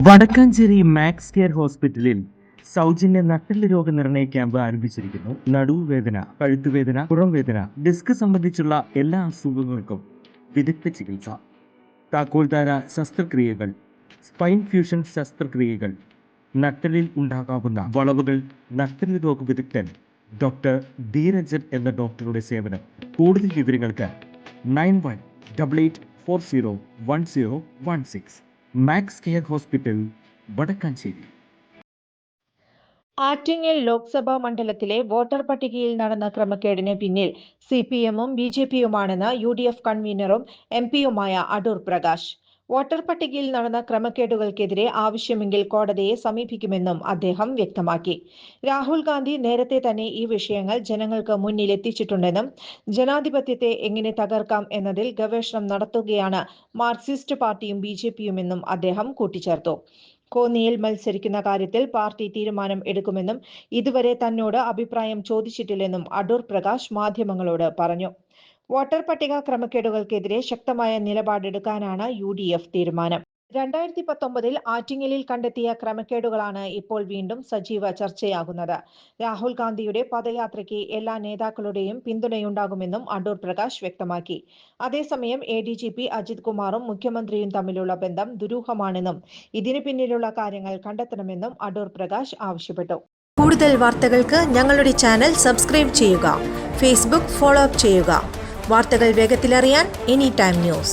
Vadakkanchery max care ഹോസ്പിറ്റലിൽ സൗജന്യ നട്ടെല്ല് രോഗനിർണയ ക്യാമ്പ് ആരംഭിച്ചിരിക്കുന്നു. നടുവേദന, കഴുത്തുവേദന, പുറംവേദന, ഡിസ്ക് സംബന്ധിച്ചുള്ള എല്ലാ അസുഖങ്ങൾക്കും വിദഗ്ധ ചികിത്സ, താക്കോൽദാര ശസ്ത്രക്രിയകൾ, സ്പൈൻ ഫ്യൂഷൻ ശസ്ത്രക്രിയകൾ, നട്ടെല്ലിൽ ഉണ്ടാകാവുന്ന വളവുകൾ, നട്ടെല്ല് രോഗ വിദഗ്ധൻ ഡോക്ടർ ധീരജൻ എന്ന ഡോക്ടറുടെ സേവനം. കൂടുതൽ വിവരങ്ങൾക്ക് 9188401016. Max Care Hospital, Vadakkanchery. Attingal Lok Sabha മണ്ഡലത്തിലെ വോട്ടർ പട്ടികയിൽ നടന്ന ക്രമക്കേടിന് പിന്നിൽ CPM-ഉം BJP-യുമാണെന്ന് UDF കൺവീനറും MP-യുമായ അടൂർ പ്രകാശ്. വോട്ടർ പട്ടികയിൽ നടന്ന ക്രമക്കേടുകൾക്കെതിരെ ആവശ്യമെങ്കിൽ കോടതിയെ സമീപിക്കുമെന്നും അദ്ദേഹം വ്യക്തമാക്കി. രാഹുൽ ഗാന്ധി നേരത്തെ തന്നെ ഈ വിഷയങ്ങൾ ജനങ്ങൾക്ക് മുന്നിലെത്തിച്ചിട്ടുണ്ടെന്നും ജനാധിപത്യത്തെ എങ്ങനെ തകർക്കാം എന്നതിൽ ഗവേഷണം നടത്തുകയാണ് മാർക്സിസ്റ്റ് പാർട്ടിയും BJP-യുമെന്നും അദ്ദേഹം കൂട്ടിച്ചേർത്തു. കോന്നിയിൽ മത്സരിക്കുന്ന കാര്യത്തിൽ പാർട്ടി തീരുമാനം എടുക്കുമെന്നും ഇതുവരെ തന്നോട് അഭിപ്രായം ചോദിച്ചിട്ടില്ലെന്നും അടൂർ പ്രകാശ് മാധ്യമങ്ങളോട് പറഞ്ഞു. വോട്ടർ പട്ടിക ക്രമക്കേടുകൾക്കെതിരെ ശക്തമായ നിലപാടെടുക്കാനാണ് UDF തീരുമാനം. 2019 ആറ്റിങ്ങലിൽ കണ്ടെത്തിയ ക്രമക്കേടുകളാണ് ഇപ്പോൾ വീണ്ടും സജീവ ചർച്ചയാകുന്നത്. രാഹുൽ ഗാന്ധിയുടെ പദയാത്രയ്ക്ക് എല്ലാ നേതാക്കളുടെയും പിന്തുണയുണ്ടാകുമെന്നും അടൂർ പ്രകാശ് വ്യക്തമാക്കി. അതേസമയം ADGP അജിത് കുമാറും മുഖ്യമന്ത്രിയും തമ്മിലുള്ള ബന്ധം ദുരൂഹമാണെന്നും ഇതിന് പിന്നിലുള്ള കാര്യങ്ങൾ കണ്ടെത്തണമെന്നും അടൂർ പ്രകാശ് ആവശ്യപ്പെട്ടു. കൂടുതൽ വാർത്തകൾക്ക് ഞങ്ങളുടെ ചാനൽ സബ്സ്ക്രൈബ് ചെയ്യുക. ഫേസ്ബുക്ക് ഫോളോ അപ്പ് ചെയ്യുക. വാർത്തകൾ വേഗത്തിലറിയാൻ Anytime News.